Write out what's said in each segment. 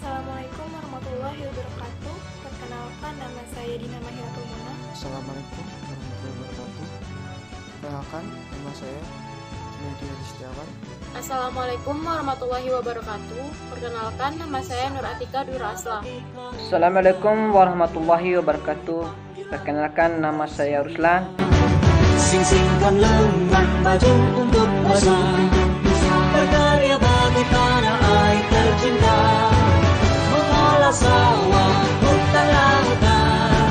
Assalamualaikum warahmatullahi wabarakatuh. Perkenalkan, nama saya Dina Mahiratul Muna. Assalamualaikum warahmatullahi wabarakatuh. Perkenalkan, nama saya Junaidi Setiawan. Assalamualaikum warahmatullahi wabarakatuh. Perkenalkan, nama saya Nur Atika Dura Asla. Assalamualaikum warahmatullahi wabarakatuh. Perkenalkan, nama saya Ruslan. Sing-singkan lengan baju untuk bangsa, berkarya bagi tanah air tercinta, mengolah sawah, hutan lautan,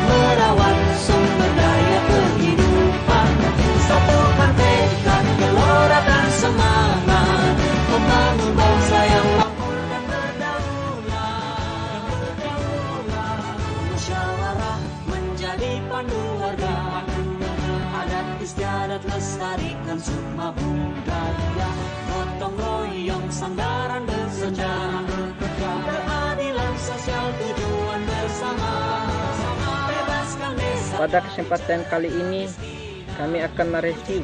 merawat sumber daya kehidupan, satukan tekad, gelora dan semangat, membangun bangsa yang makmur dan berdaulat, musyawarah menjadi pandu warga, adat istiadat lestarikan semua budaya, gotong royong sandaran bersejarah, keadilan sosial tujuan bersama, bebaskan desa. Pada kesempatan kali ini, kami akan mereview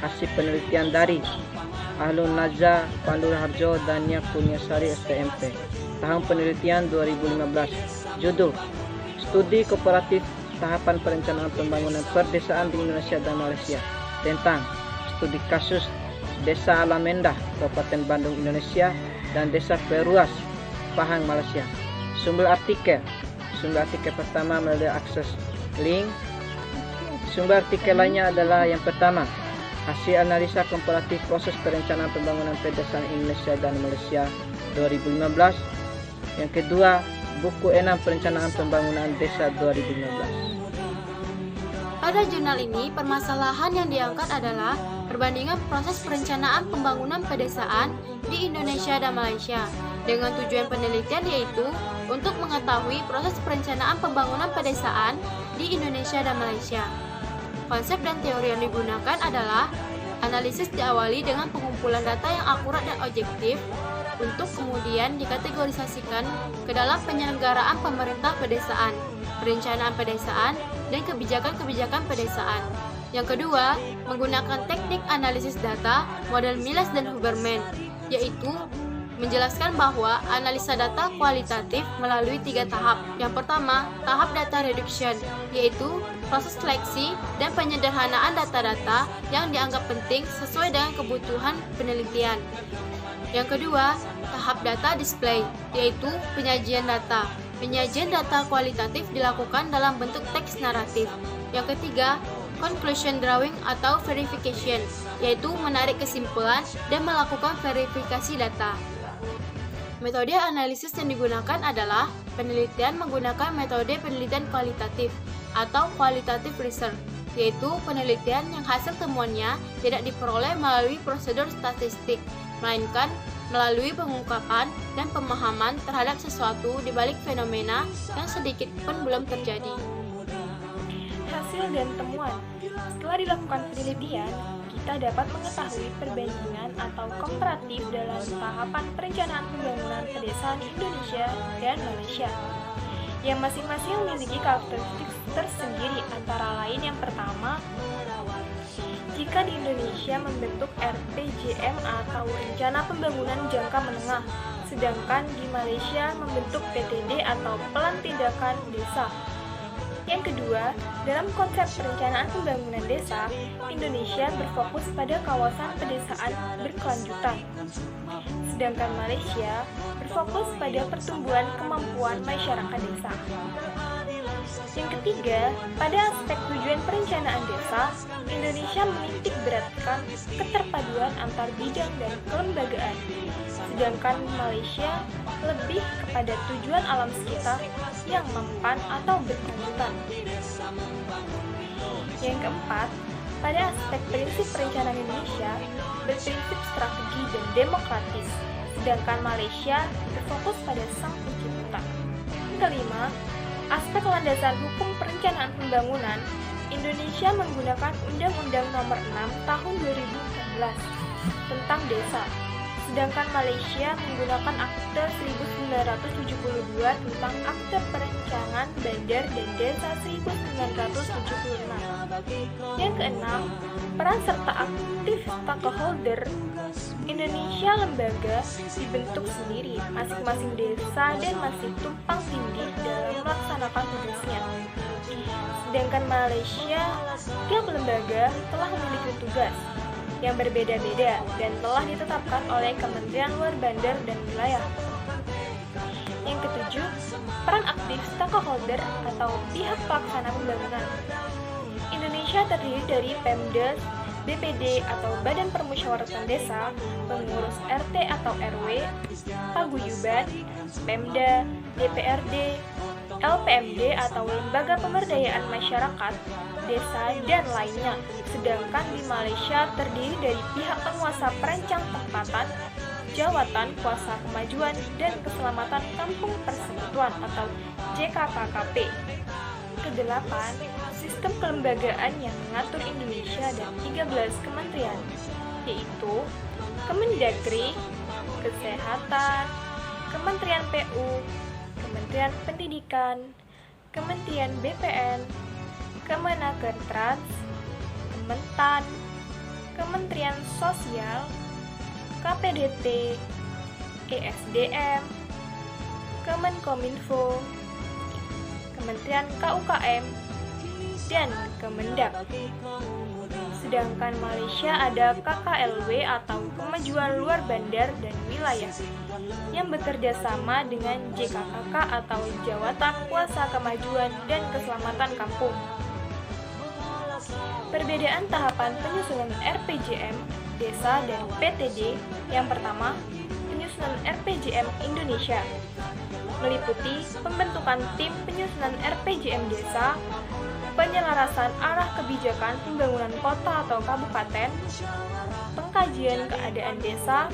hasil penelitian dari Ahlun Naza, Pandu Harjo, dan Nia Kurniasari STMP tahun penelitian 2015. Judul: Studi Kooperatif Tahapan Perencanaan Pembangunan Perdesaan di Indonesia dan Malaysia, tentang studi kasus Desa Alamendah, Kabupaten Bandung, Indonesia, dan Desa Peruas, Pahang, Malaysia. Sumber artikel pertama melalui akses link. Sumber artikel lainnya adalah yang pertama, hasil analisa komparatif proses perencanaan pembangunan pedesaan Indonesia dan Malaysia 2015. Yang kedua, buku 6 perencanaan pembangunan desa 2015. Pada jurnal ini, permasalahan yang diangkat adalah perbandingan proses perencanaan pembangunan pedesaan di Indonesia dan Malaysia, dengan tujuan penelitian yaitu untuk mengetahui proses perencanaan pembangunan pedesaan di Indonesia dan Malaysia. Konsep dan teori yang digunakan adalah analisis diawali dengan pengumpulan data yang akurat dan objektif, untuk kemudian dikategorisasikan ke dalam penyelenggaraan pemerintah pedesaan, perencanaan pedesaan, dan kebijakan-kebijakan pedesaan. Yang kedua, menggunakan teknik analisis data model Milas dan Huberman, yaitu menjelaskan bahwa analisa data kualitatif melalui 3 tahap. Yang pertama, tahap data reduction, yaitu proses seleksi dan penyederhanaan data-data yang dianggap penting sesuai dengan kebutuhan penelitian. Yang kedua, tahap data display, yaitu penyajian data. Penyajian data kualitatif dilakukan dalam bentuk teks naratif. Yang ketiga, conclusion drawing atau verification, yaitu menarik kesimpulan dan melakukan verifikasi data. Metode analisis yang digunakan adalah penelitian menggunakan metode penelitian kualitatif atau qualitative research, yaitu penelitian yang hasil temuannya tidak diperoleh melalui prosedur statistik, melainkan melalui pengungkapan dan pemahaman terhadap sesuatu di balik fenomena yang sedikit pun belum terjadi. Hasil dan temuan. Setelah dilakukan penelitian, kita dapat mengetahui perbandingan atau komparatif dalam tahapan perencanaan pembangunan pedesaan Indonesia dan Malaysia, yang masing-masing memiliki karakteristik tersendiri, antara lain yang pertama, jika di Indonesia membentuk RPJM atau Rencana Pembangunan Jangka Menengah, sedangkan di Malaysia membentuk PTD atau Plan Tindakan Desa. Yang kedua, dalam konsep perencanaan pembangunan desa, Indonesia berfokus pada kawasan pedesaan berkelanjutan, sedangkan Malaysia berfokus pada pertumbuhan kemampuan masyarakat desa. Yang ketiga, pada aspek tujuan perencanaan desa, Indonesia menitik beratkan keterpaduan antar bidang dan kelembagaan, sedangkan Malaysia lebih kepada tujuan alam sekitar yang mempan atau berkelanjutan. Yang keempat, pada aspek prinsip perencanaan Indonesia berprinsip strategi dan demokratis, sedangkan Malaysia berfokus pada sang pencipta. Yang kelima, aspek landasan hukum perencanaan pembangunan, Indonesia menggunakan Undang-Undang Nomor 6 Tahun 2014 tentang Desa, sedangkan Malaysia menggunakan Akte 1972 tentang Akte Perencanaan Bandar dan Desa 1976. Yang keenam, peran serta aktif stakeholder. Indonesia lembaga dibentuk sendiri, masing-masing desa dan masih tumpang tindih dalam melaksanakan tugasnya. Sedangkan Malaysia, tiap lembaga telah memiliki tugas yang berbeda-beda dan telah ditetapkan oleh Kementerian Luar Bandar dan Wilayah. Yang ketujuh, peran aktif stakeholder atau pihak pelaksana pembangunan. Indonesia terdiri dari Pemda, BPD atau Badan Permusyawaratan Desa, pengurus RT atau RW, paguyuban, Pemda, DPRD, LPMD atau Lembaga Pemberdayaan Masyarakat, Desa, dan lainnya. Sedangkan di Malaysia terdiri dari pihak penguasa perancang tempatan, jawatan kuasa kemajuan dan keselamatan kampung persekutuan atau JKKKP. Kedelapan, sistem kelembagaan yang mengatur Indonesia dan 13 kementerian, yaitu Kemendagri, Kesehatan, Kementerian PU, Kementerian Pendidikan, Kementerian BPN, Kemenakertrans, Kementan, Kementerian Sosial, KPDT, ESDM, Kemenkominfo, Kementerian KUKM, dan Kemendak. Sedangkan Malaysia ada KKLW atau Kemajuan Luar Bandar dan Wilayah yang bekerja sama dengan JKKK atau Jawatan Kuasa Kemajuan dan Keselamatan Kampung. Perbedaan tahapan penyusunan RPJM Desa dan PTD. Yang pertama, penyusunan RPJM Indonesia meliputi pembentukan tim penyusunan RPJM Desa, penyelarasan arah kebijakan pembangunan kota atau kabupaten, pengkajian keadaan desa,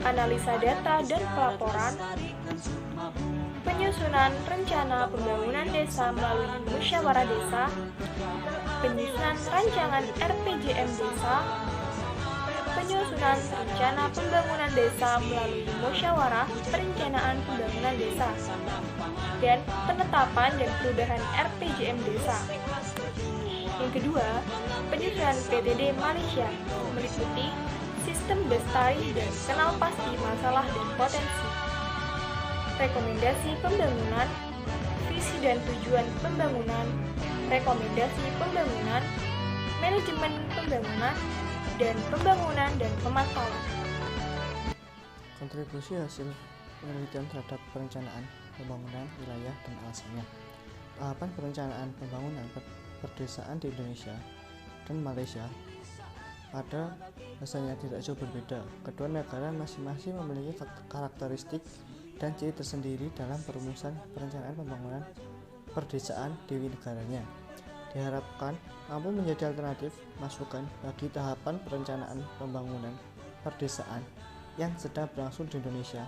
analisa data dan pelaporan, penyusunan rencana pembangunan desa melalui musyawarah desa, penyusunan rancangan RPJM Desa, penyusunan rencana pembangunan desa melalui musyawarah perencanaan pembangunan desa, dan penetapan dan perubahan RPJM Desa. Yang kedua, penyusunan PTD Malaysia meliputi sistem bestari dan kenal pasti masalah dan potensi, rekomendasi pembangunan, visi dan tujuan pembangunan, rekomendasi pembangunan, manajemen pembangunan, dan pembangunan dan pemantauan. Kontribusi hasil penelitian terhadap perencanaan pembangunan wilayah dan alasannya. Tahapan perencanaan pembangunan perdesaan di Indonesia dan Malaysia pada dasarnya tidak jauh berbeda. Kedua negara masing-masing memiliki karakteristik dan ciri tersendiri dalam perumusan perencanaan pembangunan perdesaan di negaranya. Diharapkan mampu menjadi alternatif masukan bagi tahapan perencanaan pembangunan perdesaan yang sedang berlangsung di Indonesia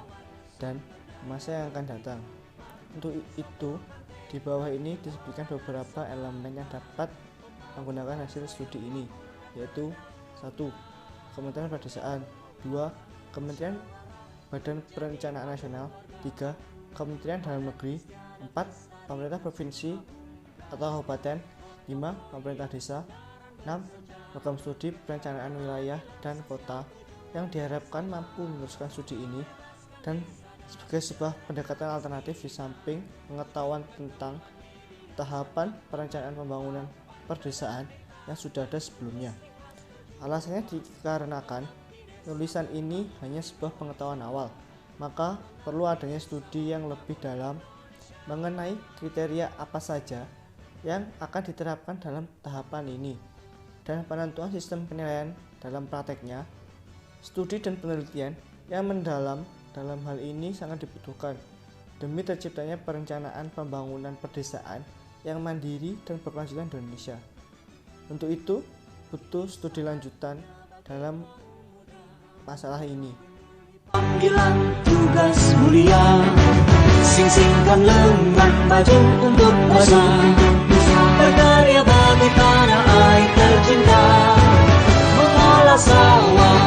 dan masa yang akan datang. Untuk itu, di bawah ini disebutkan beberapa elemen yang dapat menggunakan hasil studi ini, yaitu 1. Kementerian Perdesaan, 2. Kementerian Badan Perencanaan Nasional, 3. Kementerian Dalam Negeri, 4. Pemerintah Provinsi atau Kabupaten, 5. Pemerintah Desa, 6. Program Studi Perencanaan Wilayah dan Kota yang diharapkan mampu meneruskan studi ini dan sebagai sebuah pendekatan alternatif di samping pengetahuan tentang tahapan perencanaan pembangunan perdesaan yang sudah ada sebelumnya. Alasannya dikarenakan tulisan ini hanya sebuah pengetahuan awal, maka perlu adanya studi yang lebih dalam mengenai kriteria apa saja yang akan diterapkan dalam tahapan ini dan penentuan sistem penilaian dalam prakteknya. Studi dan penelitian yang mendalam dalam hal ini sangat dibutuhkan demi terciptanya perencanaan pembangunan perdesaan yang mandiri dan berkelanjutan di Indonesia. Untuk itu, butuh studi lanjutan dalam masalah ini. Panggilan tugas mulia, sing-singkan lengan baju untuk maju, berkarya bagi tanah air tercinta, mengolah sawah.